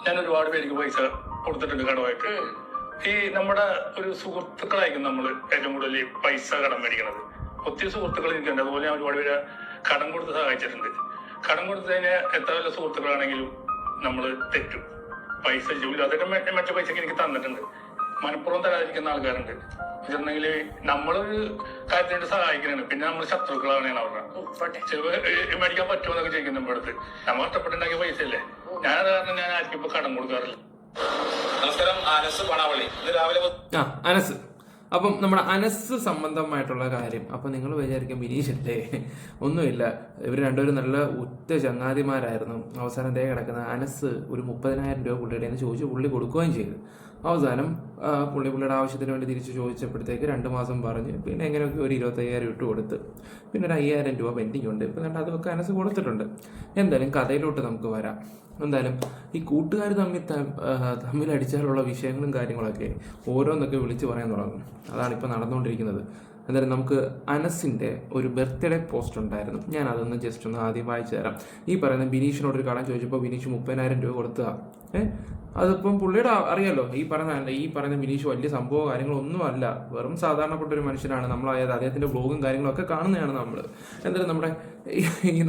ഞാൻ ഒരുപാട് പേർക്ക് പൈസ കൊടുത്തിട്ടുണ്ട് കടമായിട്ട്. ഈ നമ്മുടെ ഒരു സുഹൃത്തുക്കളായിരിക്കും നമ്മൾ ഏറ്റവും കൂടുതൽ ഈ പൈസ കടം മേടിക്കുന്നത്. ഒത്തിരി സുഹൃത്തുക്കൾ എനിക്കുണ്ട്. അതുപോലെ ഞാൻ ഒരുപാട് പേര് കടം കൊടുത്ത് സഹായിച്ചിട്ടുണ്ട്. കടം കൊടുത്തതിന് എത്ര വല്ല സുഹൃത്തുക്കളാണെങ്കിലും നമ്മൾ തെറ്റും. പൈസ ജോലി അതൊക്കെ മറ്റു പൈസക്ക് എനിക്ക് തന്നിട്ടുണ്ട്. മനഃപൂർവ്വം തരാതിരിക്കുന്ന ആൾക്കാരുണ്ട്. എന്നുണ്ടെങ്കിൽ നമ്മളൊരു കാര്യത്തിനായിട്ട് സഹായിക്കുന്നതാണ്, പിന്നെ നമ്മൾ ശത്രുക്കളാണ് അവരുടെ. ചിലപ്പോൾ മേടിക്കാൻ പറ്റുമോ എന്നൊക്കെ ചോദിക്കും നമ്മുടെ അടുത്ത്. നമ്മൾ കഷ്ടപ്പെട്ടുണ്ടാക്കിയ പൈസ അല്ലേ. ഞാനത് കാരണം ഞാൻ ആർക്കും ഇപ്പൊ കടം കൊടുക്കാറില്ല. നമസ്കാരം, അനസ് പണാവള്ളി. ഇന്ന് രാവിലെ അനസ്. അപ്പം നമ്മുടെ അനസ് സംബന്ധമായിട്ടുള്ള കാര്യം. അപ്പം നിങ്ങൾ വിചാരിക്കും ബിനീഷല്ലേ, ഒന്നുമില്ല, ഇവർ രണ്ടുപേരും നല്ല ഉറ്റ ചങ്ങാതിമാരായിരുന്നു. അവസാനം ദേ കിടക്കുന്ന അനസ് ഒരു 30,000 രൂപ പുള്ളിയുടെ നിന്ന് ചോദിച്ചു, പുള്ളി കൊടുക്കുകയും ചെയ്തു. അവസാനം പുള്ളിയുടെ ആവശ്യത്തിന് വേണ്ടി തിരിച്ച് ചോദിച്ചപ്പോഴത്തേക്ക് 2 മാസം പറഞ്ഞ് പിന്നെ എങ്ങനെയൊക്കെ ഒരു 25,000 ഇട്ട് കൊടുത്ത് പിന്നെ ഒരു 5,000 രൂപ പെൻഡിങ് ഉണ്ട്. ഇപ്പം കണ്ട അതൊക്കെ അനസ് കൊടുത്തിട്ടുണ്ട്. എന്തായാലും കഥയിലോട്ട് നമുക്ക് വരാം. എന്തായാലും ഈ കൂട്ടുകാർ തമ്മിൽ അടിച്ചാലുള്ള വിഷയങ്ങളും കാര്യങ്ങളൊക്കെ ഓരോന്നൊക്കെ വിളിച്ച് പറയാൻ തുടങ്ങും. അതാണ് ഇപ്പോൾ നടന്നുകൊണ്ടിരിക്കുന്നത്. എന്തായാലും നമുക്ക് അനസിൻ്റെ ഒരു ബർത്ത്ഡേ പോസ്റ്റ് ഉണ്ടായിരുന്നു. ഞാൻ അതൊന്ന് ജസ്റ്റ് ഒന്ന് ആദ്യം വായിച്ചു തരാം. ഈ പറയുന്ന ബിനീഷിനോടൊരു കടം ചോദിച്ചപ്പോൾ ബിനീഷ് 30,000 രൂപ കൊടുത്തതാണ്. അതിപ്പം പുള്ളിയുടെ അറിയാലോ, ഈ പറയുന്ന ബിനീഷ് വലിയ സംഭവം കാര്യങ്ങളൊന്നും അല്ല, വെറും സാധാരണപ്പെട്ട ഒരു മനുഷ്യനാണ്. നമ്മളായത് അദ്ദേഹത്തിൻ്റെ ബ്ലോഗും കാര്യങ്ങളൊക്കെ കാണുന്നതാണ് നമ്മൾ. എന്തായാലും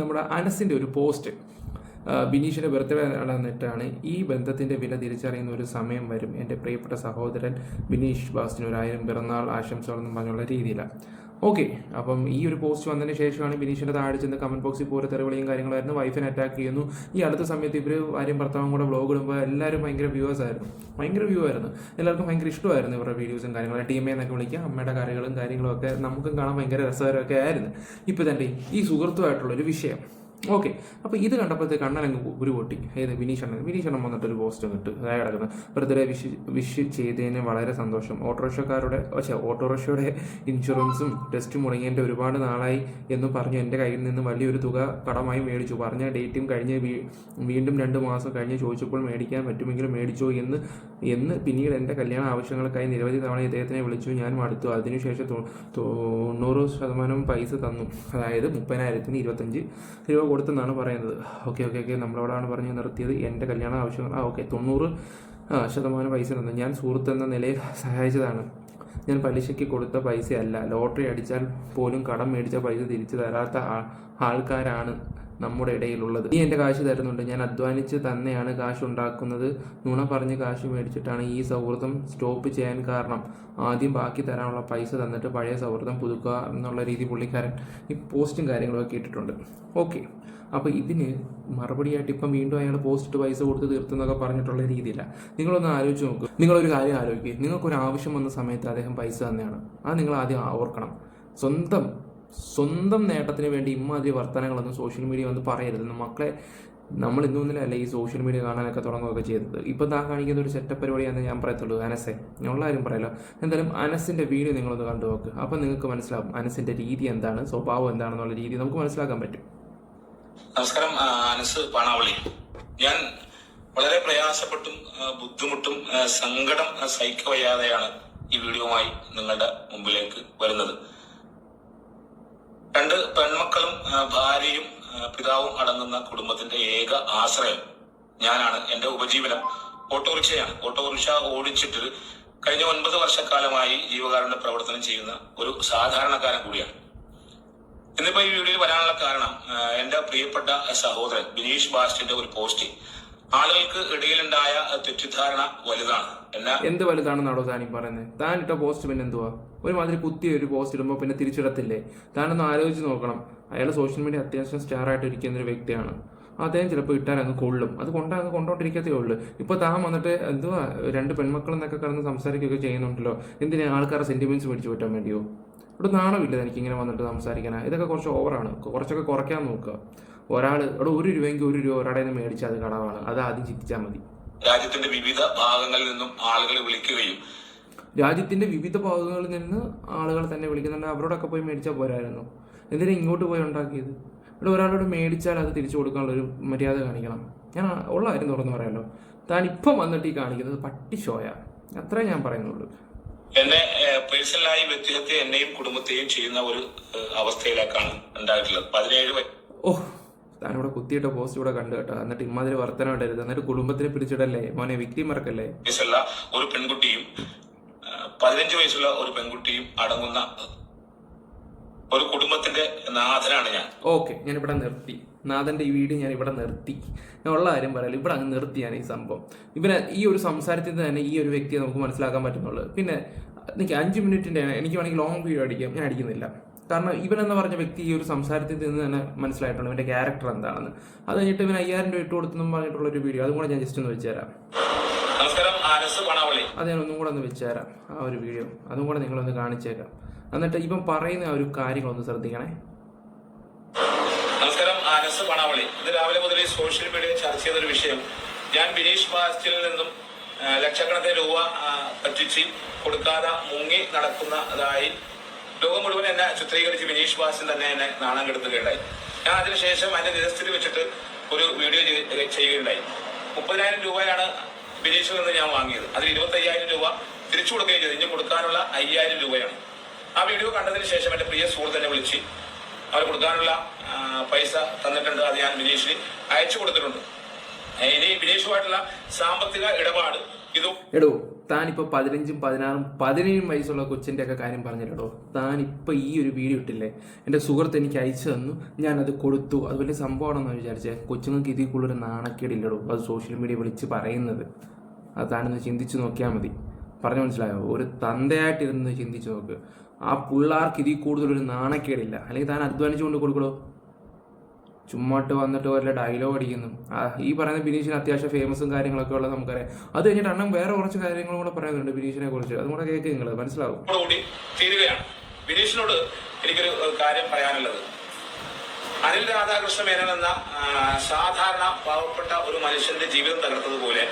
നമ്മുടെ അനസിൻ്റെ ഒരു പോസ്റ്റ്, ബിനീഷിൻ്റെ ബർത്ത്ഡേ നടന്നിട്ടാണ്. ഈ ബന്ധത്തിൻ്റെ വില തിരിച്ചറിയുന്ന ഒരു സമയം വരും. എൻ്റെ പ്രിയപ്പെട്ട സഹോദരൻ ബിനീഷ് ബാസ്റ്റിന് 1000 പിറന്നാൾ ആശംസകളെന്നും പറഞ്ഞുള്ള രീതിയിലാണ്. ഓക്കെ, അപ്പം ഈ ഒരു പോസ്റ്റ് വന്നതിന് ശേഷമാണ് ബിനീഷിൻ്റെ താഴെ ചെന്ന് കമൻറ്റ് ബോക്സിൽ പോലെ തെറിവിളിയും കാര്യങ്ങളായിരുന്നു. വൈഫിനെ അറ്റാക്ക് ചെയ്യുന്നു. ഈ അടുത്ത സമയത്ത് ഇവർ ഭാര്യയും ഭർത്താവും കൂടെ വ്ളോഗ് ഇടുമ്പോൾ എല്ലാവരും ഭയങ്കര വ്യൂ ആയിരുന്നു. എല്ലാവർക്കും ഭയങ്കര ഇഷ്ടമായിരുന്നു ഇവരുടെ വീഡിയോസും കാര്യങ്ങളും. ടീമേ എന്നൊക്കെ വിളിക്കുക, അമ്മയുടെ കറികളും കാര്യങ്ങളും ഒക്കെ നമുക്കും കാണാൻ ഭയങ്കര രസകരമൊക്കെ ആയിരുന്നു. ഇപ്പോൾ തന്നെ ഈ സുഹൃത്തുമായിട്ടുള്ളൊരു വിഷയം. ഓക്കെ, അപ്പോൾ ഇത് കണ്ടപ്പോഴത്തേക്ക് കണ്ണനങ്ങ് ഉരുപൊട്ടി. വിനീഷണ്ണൻ വന്നിട്ടൊരു പോസ്റ്റ് ഇട്ട് അതായത് കിടക്കുന്നത്, ബർത്ത്ഡേ വിഷ് ചെയ്തതിന് വളരെ സന്തോഷം. ഓട്ടോറിക്ഷയുടെ ഇൻഷുറൻസും ടെസ്റ്റും മുടങ്ങിയതിൻ്റെ ഒരുപാട് നാളായി എന്ന് പറഞ്ഞു എൻ്റെ കയ്യിൽ നിന്ന് വലിയൊരു തുക കടമായി മേടിച്ചു. പറഞ്ഞ ഡേറ്റും കഴിഞ്ഞ് വീണ്ടും 2 മാസം കഴിഞ്ഞ് ചോദിച്ചപ്പോൾ മേടിക്കാൻ പറ്റുമെങ്കിലും മേടിച്ചോ എന്ന് പിന്നീട് എൻ്റെ കല്യാണ ആവശ്യങ്ങൾക്കായി നിരവധി തവണ ഇദ്ദേഹത്തിനെ വിളിച്ചു. ഞാൻ മടുത്തു. അതിനുശേഷം 90% പൈസ തന്നു. അതായത് 30,000-ന് 25 രൂപ കൊടുത്തെന്നാണ് പറയുന്നത്. ഓക്കെ നമ്മളോടാണ് പറഞ്ഞ് നിർത്തിയത്. എൻ്റെ കല്യാണ ആവശ്യങ്ങൾ 90% പൈസ തന്നു. ഞാൻ സുഹൃത്ത് എന്ന നിലയിൽ സഹായിച്ചതാണ്. ഞാൻ പലിശയ്ക്ക് കൊടുത്ത പൈസയല്ല. ലോട്ടറി അടിച്ചാൽ പോലും കടം മേടിച്ച പൈസ തിരിച്ചു തരാത്ത ആൾക്കാരാണ് നമ്മുടെ ഇടയിലുള്ളത്. നീ എൻ്റെ കാശ് തരുന്നുണ്ട്. ഞാൻ അധ്വാനിച്ച് തന്നെയാണ് കാശ് ഉണ്ടാക്കുന്നത്. നുണ പറഞ്ഞ് കാശ് മേടിച്ചിട്ടാണ് ഈ സൗഹൃദം സ്റ്റോപ്പ് ചെയ്യാൻ കാരണം. ആദ്യം ബാക്കി തരാനുള്ള പൈസ തന്നിട്ട് പഴയ സൗഹൃദം പുതുക്കുക എന്നുള്ള രീതി പുള്ളിക്കാരൻ ഈ പോസ്റ്റും കാര്യങ്ങളൊക്കെ ഇട്ടിട്ടുണ്ട്. ഓക്കെ, അപ്പോൾ ഇതിന് മറുപടിയായിട്ട് ഇപ്പം വീണ്ടും അയാൾ പോസ്റ്റ് പൈസ കൊടുത്ത് തീർത്തെന്നൊക്കെ പറഞ്ഞിട്ടുള്ള രീതിയില്ല. നിങ്ങളൊന്ന് ആലോചിച്ച് നോക്കുക. നിങ്ങളൊരു കാര്യം ആലോചിക്കുക. നിങ്ങൾക്കൊരു ആവശ്യം വന്ന സമയത്ത് അദ്ദേഹം പൈസ തന്നെയാണ്. അത് നിങ്ങൾ ആദ്യം ഓർക്കണം. സ്വന്തം നേട്ടത്തിന് വേണ്ടി ഇമ്മാതിരി വർത്തമാനങ്ങളൊന്നും സോഷ്യൽ മീഡിയ വന്ന് പറയരുത്. മക്കളെ, നമ്മൾ ഇന്നൊന്നിലല്ല ഈ സോഷ്യൽ മീഡിയ കാണാനൊക്കെ തുടങ്ങുകയൊക്കെ ചെയ്തത്. ഇപ്പം താ കാണിക്കുന്ന ഒരു സെറ്റപ്പ് പരിപാടിയാണെന്ന് ഞാൻ പറയത്തുള്ളൂ. അനസെ ഉള്ള കാര്യം പറയല്ലോ. എന്തായാലും അനസിൻ്റെ വീഡിയോ നിങ്ങളൊന്ന് കണ്ടു നോക്ക്. അപ്പം നിങ്ങൾക്ക് മനസ്സിലാവും അനസിൻ്റെ രീതി എന്താണ്, സ്വഭാവം എന്താണെന്നുള്ള രീതി നമുക്ക് മനസ്സിലാക്കാൻ പറ്റും. നമസ്കാരം, അനസ് പണാവള്ളി. ഞാൻ വളരെ പ്രയാസപ്പെട്ടും ബുദ്ധിമുട്ടും സങ്കടം സഹിക്കവയ്യാതെയാണ് ഈ വീഡിയോയുമായി നിങ്ങളുടെ മുമ്പിലേക്ക് വരുന്നത്. 2 പെൺമക്കളും ഭാര്യയും പിതാവും അടങ്ങുന്ന കുടുംബത്തിന്റെ ഏക ആശ്രയം ഞാനാണ്. എന്റെ ഉപജീവനം ഓട്ടോറിക്ഷയാണ്. ഓട്ടോറിക്ഷ ഓടിച്ചിട്ട് കഴിഞ്ഞ 9 വർഷക്കാലമായി ജീവകാരുണ്യ പ്രവർത്തനം ചെയ്യുന്ന ഒരു സാധാരണക്കാരൻ കൂടിയാണ്. ഇന്നിപ്പോ ഈ വീഡിയോയിൽ വരാനുള്ള കാരണം എന്റെ പ്രിയപ്പെട്ട സഹോദരൻ ബിനീഷ് ബാസ്റ്റിന്റെ ഒരു പോസ്റ്റ് ആളുകൾക്ക് ഇടയിലുണ്ടായ തെറ്റിദ്ധാരണ വലുതാണ്. എന്ത് വലുതാണെന്നാണോ താനീ പറയുന്നത്? താൻ ഇട്ട പോസ്റ്റ് പിന്നെ എന്തുവാ? ഒരുമാതിരി കുത്തി ഒരു പോസ്റ്റ് ഇടുമ്പോൾ പിന്നെ തിരിച്ചിടത്തില്ലേ? താനൊന്ന് ആലോചിച്ച് നോക്കണം. അയാൾ സോഷ്യൽ മീഡിയ അത്യാവശ്യം സ്റ്റാറായിട്ട് ഇരിക്കുന്ന ഒരു വ്യക്തിയാണ്. അദ്ദേഹം ചിലപ്പോൾ ഇട്ടാൽ അങ്ങ് കൊള്ളും. അത് കൊണ്ടോണ്ടിരിക്കത്തേ ഉള്ളൂ. ഇപ്പോൾ താൻ വന്നിട്ട് എന്തുവാ 2 പെൺമക്കളെന്നൊക്കെ കിടന്ന് സംസാരിക്കുകയൊക്കെ ചെയ്യുന്നുണ്ടല്ലോ. എന്തിനാ? ആൾക്കാരുടെ സെന്റിമെന്റ്സ് മേടിച്ച് പറ്റാൻ വേണ്ടിയോ? ഇവിടെ നാണമില്ല എനിക്കിങ്ങനെ വന്നിട്ട് സംസാരിക്കാനാ? ഇതൊക്കെ കുറച്ച് ഓവറാണ്. കുറച്ചൊക്കെ കുറയ്ക്കാൻ നോക്കുക. ഒരാൾ ഇവിടെ 1 രൂപയെങ്കിൽ 1 രൂപ ഒരാടെ നിന്ന് മേടിച്ചാൽ അത് കടവാണ്. അത് ആദ്യം ചിന്തിച്ചാൽ മതി. രാജ്യത്തിന്റെ വിവിധ ഭാഗങ്ങളിൽ നിന്നും ആളുകൾ വിളിക്കുകയും തന്നെ വിളിക്കുന്നുണ്ട്. അവരോടൊക്കെ പോയി മേടിച്ചാൽ പോരായിരുന്നു. എന്തിനാ ഇങ്ങോട്ട് പോയി ഉണ്ടാക്കിയത്? ഇവിടെ ഒരാളോട് മേടിച്ചാൽ അത് തിരിച്ചു കൊടുക്കാനുള്ളൊരു മര്യാദ കാണിക്കണം. ഞാൻ ഉള്ള കാര്യം തുറന്നു പറയാമല്ലോ. താൻ ഇപ്പം വന്നിട്ട് ഈ കാണിക്കുന്നത് പട്ടി ഷോയ. അത്രേ ഞാൻ പറയുന്നുള്ളൂ. എന്നെ പേഴ്സണലായി വ്യക്തിഹത്യ എന്നെയും കുടുംബത്തെയും ചെയ്യുന്ന ഒരു അവസ്ഥയിലേക്കാണ് ഉണ്ടായിട്ടുള്ളത്. 17 താനിവിടെ കുത്തിയിട്ട പോസ്റ്റ് ഇവിടെ കണ്ടു കേട്ടോ. എന്നിട്ട് ഇമ്മാതിരി വർത്തനം ഇടരുത്, എന്നിട്ട് കുടുംബത്തിനെ പിടിച്ചിടല്ലേ മോനെ, വിക്ടിം മറക്കല്ലേ. വയസ്സുള്ള ഒരു പെൺകുട്ടിയും 15 വയസ്സുള്ള ഒരു പെൺകുട്ടിയും അടങ്ങുന്ന ഒരു കുടുംബത്തിന്റെ നാഥനാണ് ഞാൻ. ഓക്കെ, ഞാനിവിടെ നിർത്തി. നാഥന്റെ ഈ വീഡിയോ ഞാൻ ഇവിടെ നിർത്തി. ഞാൻ ഉള്ള കാര്യം പറയാം, ഇവിടെ അങ്ങ് നിർത്തിയാണ് ഈ സംഭവം. ഇവനെ ഈ ഒരു സംസാരത്തിൽ തന്നെ ഈ ഒരു വ്യക്തിയെ നമുക്ക് മനസ്സിലാക്കാൻ പറ്റുന്നുള്ളൂ. പിന്നെ എനിക്ക് 5 മിനിറ്റിന്റെ എനിക്ക് വേണമെങ്കിൽ ലോങ് വീഡിയോ അടിക്കാം, ഞാൻ അടിക്കുന്നില്ല. കാരണം ഇവനെന്ന് പറഞ്ഞ വ്യക്തി ഈ ഒരു സംസാരത്തിൽ നിന്ന് തന്നെ മനസ്സിലായിട്ടുള്ളൂ ഇവന്റെ ക്യാരക്ടർ എന്താണെന്ന്. അത് കഴിഞ്ഞിട്ട് ഇവന് 5000 രൂപ ഇട്ട് കൊടുത്തെന്നും പറഞ്ഞിട്ടുള്ള ഒരു വീഡിയോ, അതും കൂടെ ഞാൻ ജസ്റ്റ് ഒന്ന് വെച്ചുതരാം. നമസ്കാരം, ആനസ് പണാവള്ളി. അത് ഞാൻ ഒന്നും കൂടെ ഒന്ന് വെച്ചുതരാം, ആ ഒരു വീഡിയോ അതും കൂടെ നിങ്ങളൊന്ന് കാണിച്ചേക്കാം. എന്നിട്ട് ഇപ്പം പറയുന്ന ആ ഒരു കാര്യങ്ങളൊന്ന് ശ്രദ്ധിക്കണേ. നമസ്കാരം, ആനസ് പണാവള്ളി. ഇത് രാവിലെ മുതൽ സോഷ്യൽ മീഡിയ ചർച്ച ചെയ്തൊരു വിഷയം. ഞാൻ ബിനീഷ് ബാസ്റ്റിൽ നിന്നും ലക്ഷക്കണക്കിന് രൂപ പറ്റിച്ച് കൊടുക്കാതെ മുങ്ങി നടക്കുന്നതായി ലോകം മുഴുവൻ എന്നെ ചിത്രീകരിച്ച് ബിനീഷ് ബാസ്റ്റിൽ തന്നെ എന്നെ നാണം കെടുത്തുകയുണ്ടായി. ഞാൻ അതിനുശേഷം അതിന്റെ നിരസ്ഥിതി വെച്ചിട്ട് ഒരു വീഡിയോ ചെയ്യുകയുണ്ടായി. 30,000 രൂപയാണ് ബിനീഷിൽ നിന്ന് ഞാൻ വാങ്ങിയത്. അതിൽ 25,000 രൂപ തിരിച്ചു കൊടുക്കുകയും ചെയ്തു. ഇനി കൊടുക്കാനുള്ള 5,000 രൂപയാണ്. ആ വീഡിയോ കണ്ടതിന് ശേഷം എന്റെ പ്രിയ സുഹൃത്ത് തന്നെ വിളിച്ച് അവർ കൊടുക്കാനുള്ള പൈസ തന്നിട്ടുണ്ട്. അത് ഞാൻ ബിനീഷിന് അയച്ചു കൊടുത്തിട്ടുണ്ട്. ഇനി ബിനീഷുമായിട്ടുള്ള സാമ്പത്തിക ഇടപാട് ഇതും എടോ, താനിപ്പോൾ 15, 16, 17 വയസ്സുള്ള കൊച്ചിൻ്റെ ഒക്കെ കാര്യം പറഞ്ഞില്ലടോ. താനിപ്പോൾ ഈ ഒരു വീഡിയോ ഇട്ടില്ലേ, എൻ്റെ സുഹൃത്ത് എനിക്ക് അയച്ചു തന്നു, ഞാനത് കൊടുത്തു, അത് വലിയ സംഭവമാണെന്ന് വിചാരിച്ചേ. കൊച്ചുങ്ങൾക്ക് ഇതിൽ കൂടുതലൊരു നാണക്കേടില്ലടോ അത് സോഷ്യൽ മീഡിയ വിളിച്ച് പറയുന്നത്. അത് താനൊന്ന് ചിന്തിച്ച് നോക്കിയാൽ മതി. പറഞ്ഞു മനസ്സിലായോ? ഒരു തന്തയായിട്ടിരുന്ന് ചിന്തിച്ച് നോക്ക്. ആ പിള്ളേർക്ക് ഇതിൽ കൂടുതലൊരു നാണക്കേടില്ല. അല്ലെങ്കിൽ താൻ അധ്വാനിച്ചുകൊണ്ട് കൊടുക്കടോ. ചുമ്മാട്ട് വന്നിട്ട് വല്ല ഡയലോഗ് അടിക്കുന്നു. ഈ പറയുന്ന ബിനീഷിന് അത്യാവശ്യം ഫേമസും കാര്യങ്ങളൊക്കെ ഉള്ളത് നമുക്കറിയാം. അത് കഴിഞ്ഞിട്ട് അണ്ണം വേറെ കുറച്ച് കാര്യങ്ങളും കൂടെ പറയുന്നുണ്ട് ബിനീഷിനെ കുറിച്ച്, അതും കൂടെ കേൾക്കുക നിങ്ങൾ, മനസ്സിലാവും. തീരുകയാണ്. ബിനീഷിനോട് എനിക്കൊരു കാര്യം പറയാനുള്ളത്, അനിൽ രാധാകൃഷ്ണ മേനോൻ എന്ന സാധാരണ പാവപ്പെട്ട ഒരു മനുഷ്യന്റെ ജീവിതം തകർത്തതുപോലെ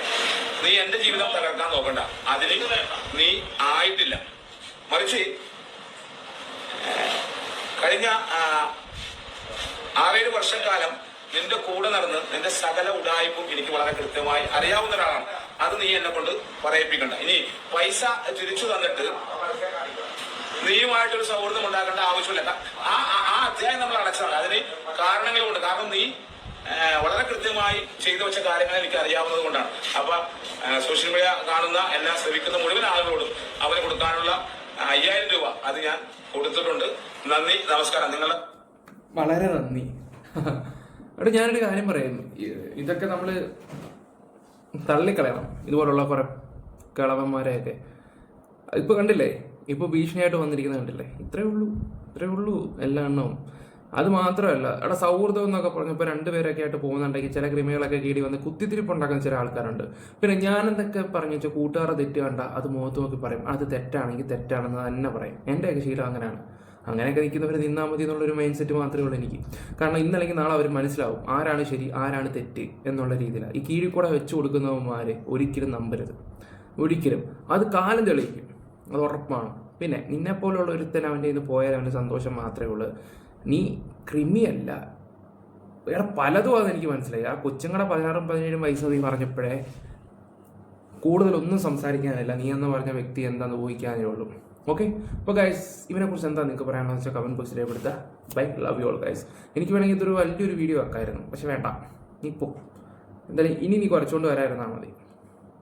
നീ എന്റെ ജീവിതം തകർക്കാൻ നോക്കണ്ട. അതിന് നീ ആയിട്ടില്ല. മറിച്ച് കഴിഞ്ഞ 6-7 വർഷക്കാലം നിന്റെ കൂടെ നടന്ന് നിന്റെ സകല ഉഡായിപ്പും എനിക്ക് വളരെ കൃത്യമായി അറിയാവുന്ന ഒരാളാണ്. അത് നീ എന്നെ കൊണ്ട് പറയിപ്പിക്കണ്ട. ഇനി പൈസ തിരിച്ചു തന്നിട്ട് നീയുമായിട്ടൊരു സൗഹൃദം ഉണ്ടാക്കേണ്ട ആവശ്യമില്ല. ആ അധ്യായം നമ്മൾ അടച്ചതാണ്. അതിന് കാരണങ്ങളുണ്ട്. കാരണം നീ വളരെ കൃത്യമായി ചെയ്തു വെച്ച കാര്യങ്ങൾ എനിക്ക് അറിയാവുന്നത് കൊണ്ടാണ്. അപ്പൊ സോഷ്യൽ മീഡിയ കാണുന്ന എല്ലാം ശ്രമിക്കുന്ന മുഴുവൻ ആളുകളോടും അവന് കൊടുക്കാനുള്ള 5,000 രൂപ അത് ഞാൻ കൊടുത്തിട്ടുണ്ട്. നന്ദി, നമസ്കാരം. നിങ്ങൾ വളരെ നന്ദി. അവിടെ ഞാനൊരു കാര്യം പറയുന്നു, ഇതൊക്കെ നമ്മൾ തള്ളിക്കളയണം. ഇതുപോലുള്ള കുറെ കളവന്മാരെയൊക്കെ ഇപ്പൊ കണ്ടില്ലേ, ഇപ്പൊ ഭീഷണിയായിട്ട് വന്നിരിക്കുന്നത് കണ്ടില്ലേ. ഇത്രേ ഉള്ളൂ എല്ലാ എണ്ണവും. അത് മാത്രമല്ല, അവിടെ സൗഹൃദം എന്നൊക്കെ പറഞ്ഞപ്പോൾ 2 പേരൊക്കെ ആയിട്ട് പോകുന്നുണ്ടെങ്കിൽ ചില ക്രിമികളൊക്കെ കീടി വന്ന് കുത്തിത്തിരിപ്പുണ്ടാക്കുന്ന ചില ആൾക്കാരുണ്ട്. പിന്നെ ഞാൻ എന്തൊക്കെ പറഞ്ഞു വെച്ചാൽ കൂട്ടുകാരെ തെറ്റ് കണ്ട അത് മുഖത്ത് നോക്കി പറയും, അത് തെറ്റാണെങ്കിൽ തെറ്റാണെന്ന് തന്നെ പറയും. എൻ്റെയൊക്കെ ശീലം അങ്ങനെയാണ്. അങ്ങനെയൊക്കെ നിൽക്കുന്നവർ നിന്നാൽ മതി എന്നുള്ളൊരു മൈൻഡ് സെറ്റ് മാത്രമേ ഉള്ളൂ എനിക്ക്. കാരണം ഇന്നല്ലെങ്കിൽ നാളെ അവർ മനസ്സിലാവും ആരാണ് ശരി ആരാണ് തെറ്റ് എന്നുള്ള രീതിയിലാണ്. ഈ കീഴിൽ കൂടെ വെച്ച് കൊടുക്കുന്നവന്മാരെ ഒരിക്കലും നമ്പരുത്, ഒരിക്കലും. അത് കാലം തെളിയിക്കും, അത് ഉറപ്പാണ്. പിന്നെ നിന്നെപ്പോലുള്ള ഒരുത്തൻ അവൻ്റെ ഇന്ന് പോയാൽ അവൻ്റെ സന്തോഷം മാത്രമേ ഉള്ളൂ. നീ ക്രിമിയല്ല, വേറെ പലതും അതെനിക്ക് മനസ്സിലായി. ആ കൊച്ചുങ്ങളുടെ 16, 17 വയസ്സ് നീ പറഞ്ഞപ്പോഴേ കൂടുതലൊന്നും സംസാരിക്കാനില്ല. നീ എന്ന് പറഞ്ഞ വ്യക്തി എന്താണെന്ന് ഊഹിക്കാനേ ഉള്ളൂ. ഓക്കെ, അപ്പോൾ ഗൈസ് ഇവനെക്കുറിച്ച് എന്താ നിങ്ങൾക്ക് പറയാനുള്ളത് വെച്ചാൽ കമൻറ്റ് ബോക്സിൽ രേഖപ്പെടുത്തുക. Bye, love you all guys. എനിക്ക് വേണമെങ്കിൽ ഇതൊരു വലിയൊരു വീഡിയോ ആക്കായിരുന്നു, പക്ഷെ വേണ്ട, നീ പോ. എന്തായാലും ഇനി നീ കുറച്ചുകൊണ്ട് വരാതിരുന്നാൽ മതി.